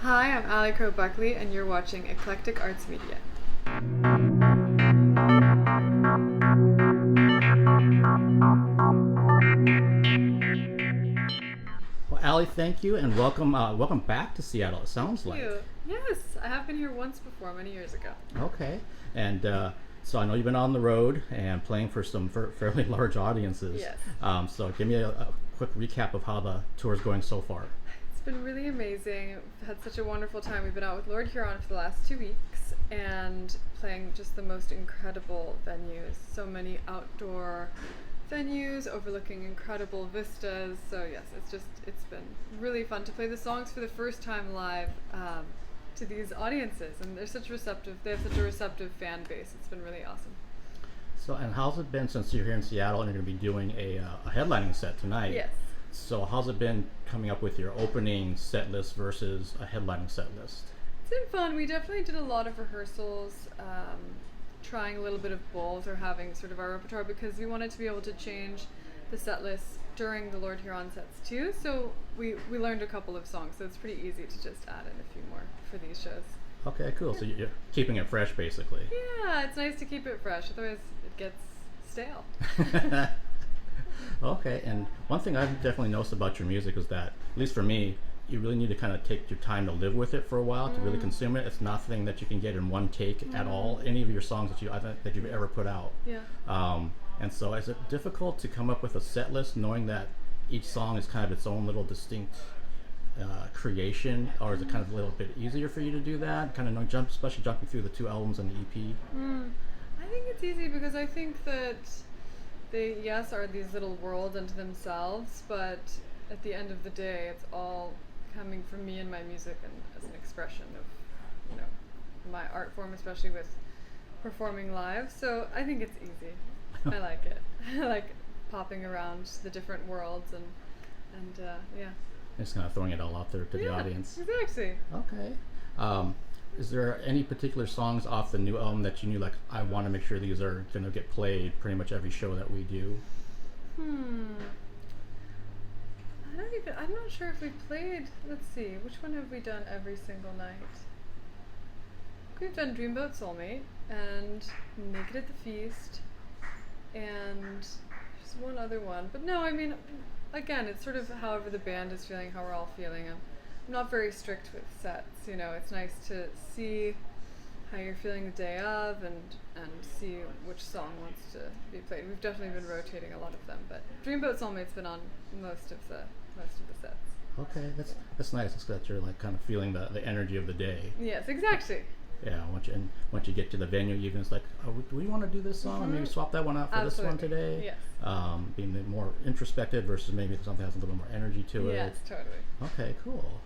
Hi, I'm Allie Crow Buckley, and you're watching Eclectic Arts Media. Well, Allie, thank you, and welcome back to Seattle. It sounds like. Thank you. Yes, I have been here once before, many years ago. Okay, and so I know you've been on the road and playing for some fairly large audiences. Yes. So give me a quick recap of how the tour is going so far. It's been really amazing. We've had such a wonderful time. We've been out with Lord Huron for the last 2 weeks and playing just the most incredible venues. So many outdoor venues overlooking incredible vistas. So yes, it's been really fun to play the songs for the first time live to these audiences, and they have such a receptive fan base. It's been really awesome. So, and how's it been since you're here in Seattle and you're going to be doing a headlining set tonight? Yes. So how's it been coming up with your opening set list versus a headlining set list? It's been fun. We definitely did a lot of rehearsals, trying a little bit of both, or having sort of our repertoire, because we wanted to be able to change the set list during the Lord Huron sets too. So we learned a couple of songs, so it's pretty easy to just add in a few more for these shows. Okay, cool. Yeah. So you're keeping it fresh, basically. Yeah, it's nice to keep it fresh, otherwise it gets stale. Okay, and one thing I've definitely noticed about your music is that, at least for me, you really need to kind of take your time to live with it for a while to really consume it. It's nothing that you can get in one take at all. Any of your songs that you've ever put out. Yeah. And so, is it difficult to come up with a set list, knowing that each song is kind of its own little distinct creation, or is it kind of a little bit easier for you to do that? Kind of especially jumping through the 2 albums and the EP. I think it's easy because I think that they, yes, are these little worlds unto themselves, but at the end of the day, it's all coming from me and my music, and as an expression of, my art form, especially with performing live. So I think it's easy. I like it. I like popping around the different worlds and yeah. Just kind of throwing it all out there to the audience. Exactly. Okay. Is there any particular songs off the new album that you knew, like, I want to make sure these are going to get played pretty much every show that we do? I'm not sure if we played, let's see, which one have we done every single night? We've done Dreamboat Soulmate and Naked at the Feast and just one other one. But no, I mean, again, it's sort of however the band is feeling, how we're all feeling. I'm not very strict with sets, It's nice to see how you're feeling the day of and see which song wants to be played. We've definitely been rotating a lot of them, but Dreamboat Soulmate's been on most of the sets. Okay, that's nice. It's that you're like kind of feeling the energy of the day. Yes, exactly. Yeah, once you get to the venue, you can just like, oh, do we want to do this song? Maybe swap that one out for this one today. Yes. Being more introspective versus maybe something has a little more energy to it. Yes, totally. Okay, cool.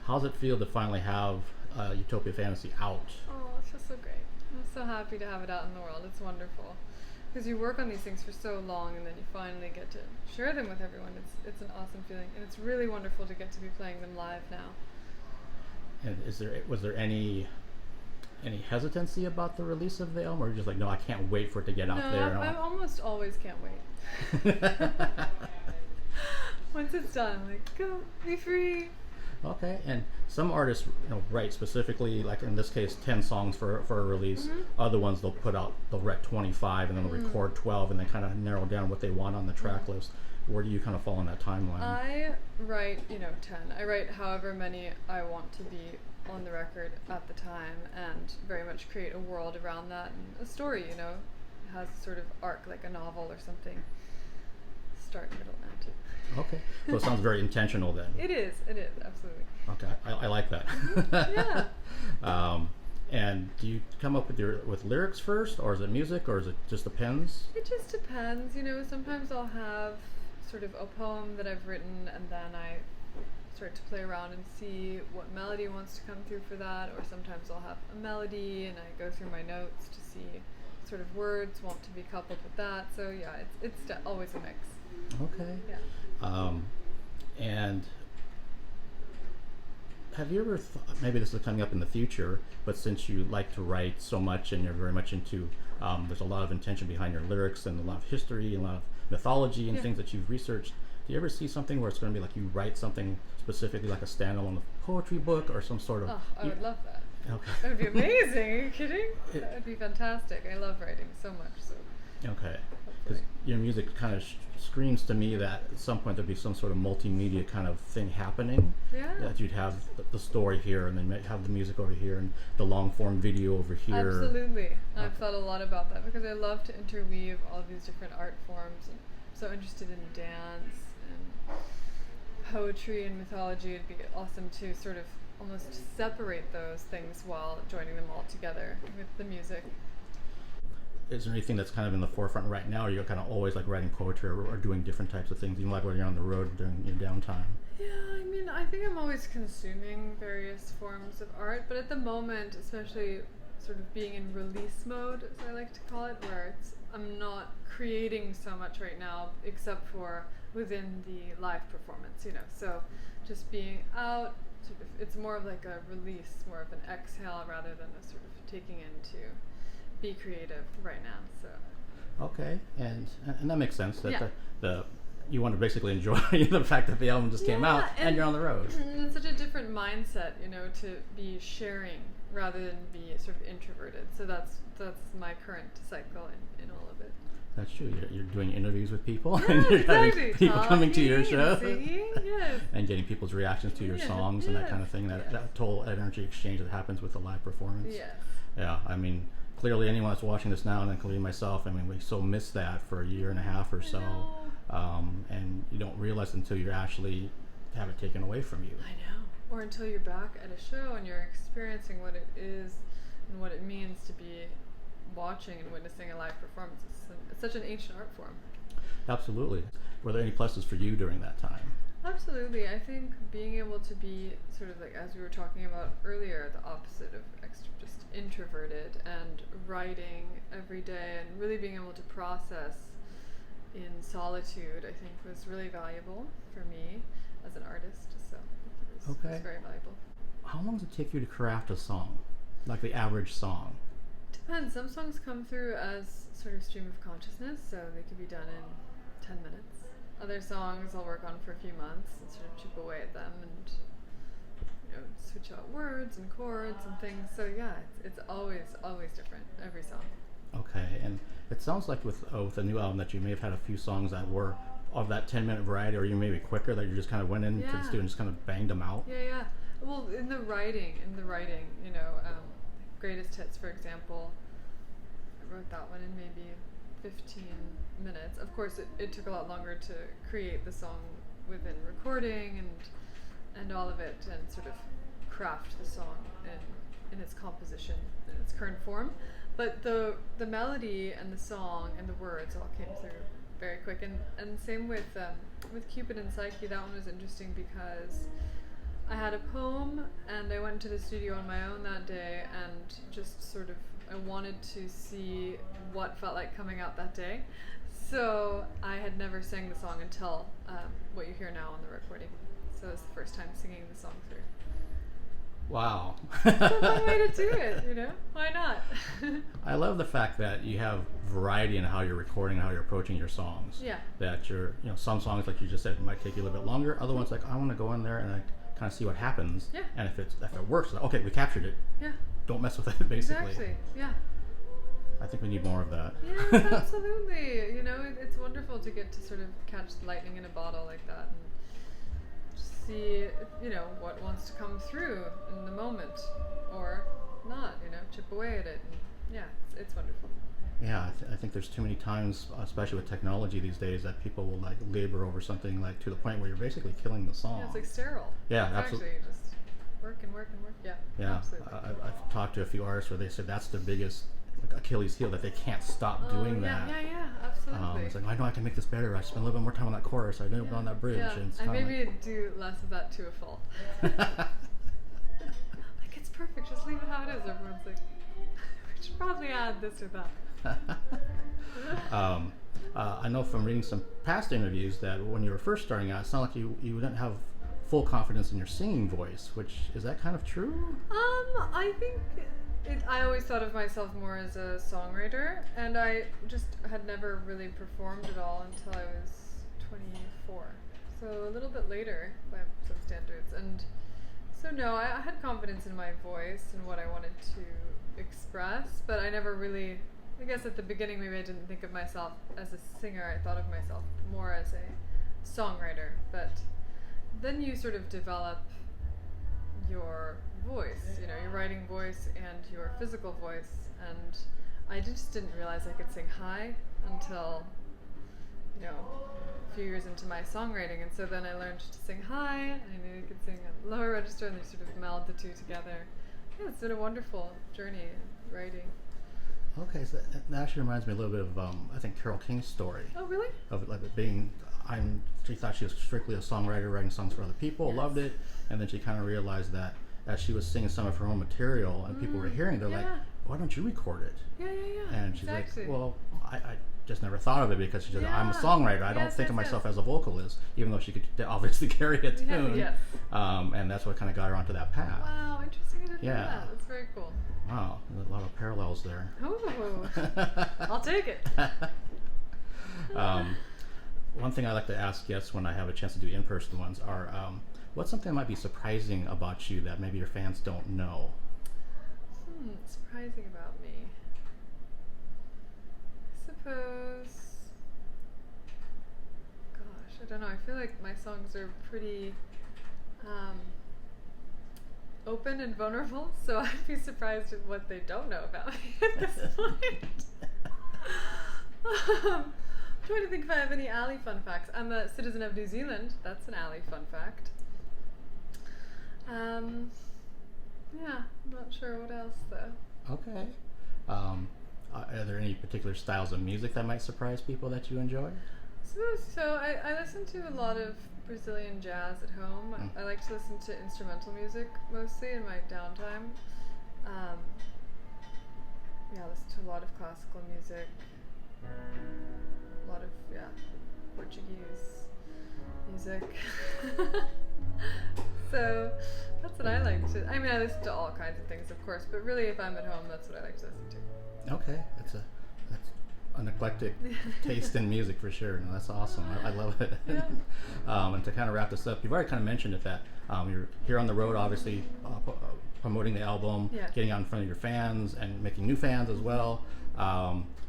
How's it feel to finally have Utopia Fantasy out? Oh, it feels so great. I'm so happy to have it out in the world. It's wonderful. Because you work on these things for so long, and then you finally get to share them with everyone. It's an awesome feeling, and it's really wonderful to get to be playing them live now. And was there any hesitancy about the release of the album, or just like, no, I can't wait for it to get out there? No, I almost always can't wait. Once it's done, I'm like, go, be free. Okay, and some artists write specifically, like in this case, 10 songs for a release. Other ones they'll write 25 and then they'll record 12 and then kind of narrow down what they want on the track list. Where do you kind of fall on that timeline? I write, 10. I write however many I want to be on the record at the time, and very much create a world around that, and a story, it has a sort of arc like a novel or something. Start, middle, end. Okay, so it sounds very intentional then. It is, absolutely. Okay, I like that. Yeah. And do you come up with lyrics first, or is it music, or is it just the pens? It just depends, sometimes I'll have sort of a poem that I've written, and then I start to play around and see what melody wants to come through for that, or sometimes I'll have a melody and I go through my notes to see sort of words want to be coupled with that. So yeah, it's always a mix. Okay. Yeah. And have you ever maybe this is coming up in the future, but since you like to write so much and you're very much into there's a lot of intention behind your lyrics and a lot of history and a lot of mythology and things that you've researched, Do you ever see something where it's going to be like you write something specifically like a standalone poetry book or some sort of? Oh, I would love that. Okay. That would be amazing. Are you kidding? That would be fantastic. I love writing so much. So. Okay. Because your music kind of screams to me that at some point there'd be some sort of multimedia kind of thing happening. Yeah. That you'd have the story here and then have the music over here and the long form video over here. Absolutely. I've thought a lot about that because I love to interweave all of these different art forms. And I'm so interested in dance and poetry and mythology. It'd be awesome to sort of almost separate those things while joining them all together with the music. Is there anything that's kind of in the forefront right now, or you're kind of always like writing poetry or doing different types of things, even like when you're on the road during your downtime? Yeah, I mean, I think I'm always consuming various forms of art, but at the moment, especially sort of being in release mode, as I like to call it, where I'm not creating so much right now, except for within the live performance, you know. So just being out, sort of, it's more of like a release, more of an exhale rather than a sort of taking in to be creative right now. So okay, and that makes sense that the you want to basically enjoy the fact that the album just came out and you're on the road. And it's such a different mindset, you know, to be sharing rather than be sort of introverted. So that's my current cycle in all of it. That's true. You're doing interviews with people, Yeah, and you're exactly. having people coming to your show, Singing, yes. and getting people's reactions to your songs and that kind of thing. That total energy exchange that happens with the live performance. Yes. Yeah, I mean, clearly anyone that's watching this now, and including myself, I mean, we so miss that for a year and a half or so, and you don't realize until you actually have it taken away from you. I know. Or until you're back at a show and you're experiencing what it is and what it means to be watching and witnessing a live performance. It's such an ancient art form. Absolutely. Were there any pluses for you during that time? Absolutely. I think being able to be sort of like, as we were talking about earlier, the opposite of just introverted, and writing every day and really being able to process in solitude, I think was really valuable for me as an artist. So it was very valuable. How long does it take you to craft a song? Like the average song? Depends. Some songs come through as sort of stream of consciousness, so they could be done in 10 minutes. Other songs I'll work on for a few months and sort of chip away at them and, you know, switch out words and chords and things. So yeah, it's always different, every song. Okay, and it sounds like with the new album that you may have had a few songs that were of that 10-minute variety, or you maybe quicker, that you just kind of went into the studio and just kind of banged them out. Yeah. Well, in the writing, you know, Greatest Hits, for example, I wrote that one in maybe 15 minutes. Of course, it took a lot longer to create the song within recording and all of it, and sort of craft the song in its composition, in its current form. But the melody and the song and the words all came through very quick. And same with Cupid and Psyche. That one was interesting because I had a poem and I went to the studio on my own that day and just sort of I wanted to see what felt like coming out that day. So I had never sang the song until what you hear now on the recording. So it's the first time singing the song through. Wow. It's a fun way to do it, you know? Why not? I love the fact that you have variety in how you're recording, how you're approaching your songs. Yeah. That you're, you know, some songs, like you just said, might take you a little bit longer. Other ones, like, I want to go in there and I kind of see what happens. Yeah. And if it works, like, okay, we captured it. Yeah. Don't mess with it, basically. Exactly. Yeah. I think we need more of that. Yes, absolutely. You know, it's wonderful to get to sort of catch lightning in a bottle like that and see, you know, what wants to come through in the moment or not, you know, chip away at it. And yeah, it's wonderful. Yeah, I think there's too many times, especially with technology these days, that people will like labor over something like to the point where you're basically killing the song. Yeah, it's like sterile. Yeah, absolutely. Actually, just work and work and work. Yeah. Yeah, absolutely. I've talked to a few artists where they said that's their biggest Achilles heel, that they can't stop doing that. Yeah, absolutely. It's like, I know I can make this better. I spend a little bit more time on that chorus. I know on that bridge. Yeah. And it's I maybe like, do less of that to a fault. Like, it's perfect. Just leave it how it is. Everyone's like, we should probably add this or that. I know from reading some past interviews that when you were first starting out, it sounded like you didn't have full confidence in your singing voice. Is that kind of true? I think I always thought of myself more as a songwriter, and I just had never really performed at all until I was 24. so a little bit later by some standards. And so no, I had confidence in my voice and what I wanted to express, but I never really, I guess at the beginning maybe I didn't think of myself as a singer. I thought of myself more as a songwriter. But then you sort of develop your voice, you know, your writing voice and your physical voice. And I just didn't realize I could sing high until, you know, a few years into my songwriting. And so then I learned to sing high, and I knew I could sing a lower register, and they sort of meld the two together. Yeah, it's been a wonderful journey in writing. Okay, so that actually reminds me a little bit of I think Carole King's story. Oh, really? Of like it being, she thought she was strictly a songwriter, writing songs for other people, Yes. loved it, and then she kind of realized that as she was singing some of her own material and people were hearing, they're like, why don't you record it? Yeah. And she's exactly. like, well, I just never thought of it because she said, I'm a songwriter. I don't think of myself as a vocalist, even though she could obviously carry a tune. Yes. And that's what kind of got her onto that path. Wow, interesting. I didn't know Yeah. that. That's very cool. Wow, a lot of parallels there. Oh, I'll take it. One thing I like to ask guests when I have a chance to do in-person ones are, what's something that might be surprising about you that maybe your fans don't know? Surprising about me. I suppose. Gosh, I don't know. I feel like my songs are pretty open and vulnerable, so I'd be surprised at what they don't know about me at this point. I'm trying to think if I have any Allie fun facts. I'm a citizen of New Zealand. That's an Allie fun fact. Yeah, I'm not sure what else though. Okay. Are there any particular styles of music that might surprise people that you enjoy? So I listen to a lot of Brazilian jazz at home. I like to listen to instrumental music mostly in my downtime. Yeah, I listen to a lot of classical music, a lot of Portuguese music. So that's what I like to. I mean, I listen to all kinds of things, of course, but really, if I'm at home, that's what I like to listen to. Okay, that's an eclectic taste in music for sure. No, that's awesome. I love it. Yeah. And to kind of wrap this up, you've already kind of mentioned it that you're here on the road, obviously promoting the album, getting out in front of your fans, and making new fans as well.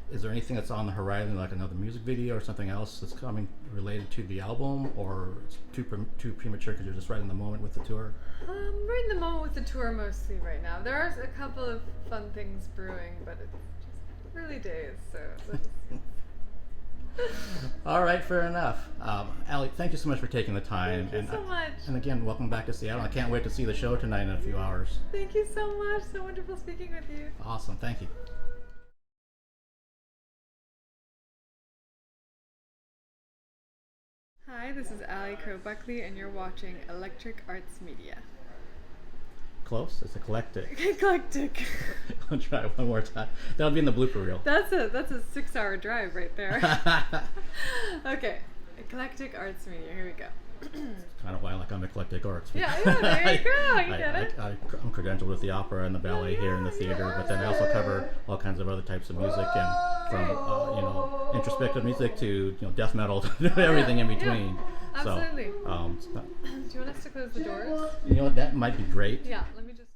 Is there anything that's on the horizon, like another music video or something else that's coming related to the album, or it's too premature because you're just right in the moment with the tour? Right in the moment with the tour mostly right now. There are a couple of fun things brewing, but it's just early days, so. All right, fair enough. Allie, thank you so much for taking the time. Thank you so much. And again, welcome back to Seattle. I can't wait to see the show tonight in a few hours. Thank you so much. So wonderful speaking with you. Awesome, thank you. Hi, this is Allie Crow Buckley, and you're watching Electric Arts Media. Close? It's eclectic. Eclectic. I'll try it one more time. That'll be in the blooper reel. That's a 6-hour drive right there. Okay, Eclectic Arts Media. Here we go. Kind of why I'm eclectic arts. Yeah, there you go. You get it. I'm credentialed with the opera and the ballet here in the theater, but then I also cover all kinds of other types of music, and from introspective music to death metal, to everything in between. Absolutely. So, Do you want us to close the doors? that might be great. Yeah. Let me just.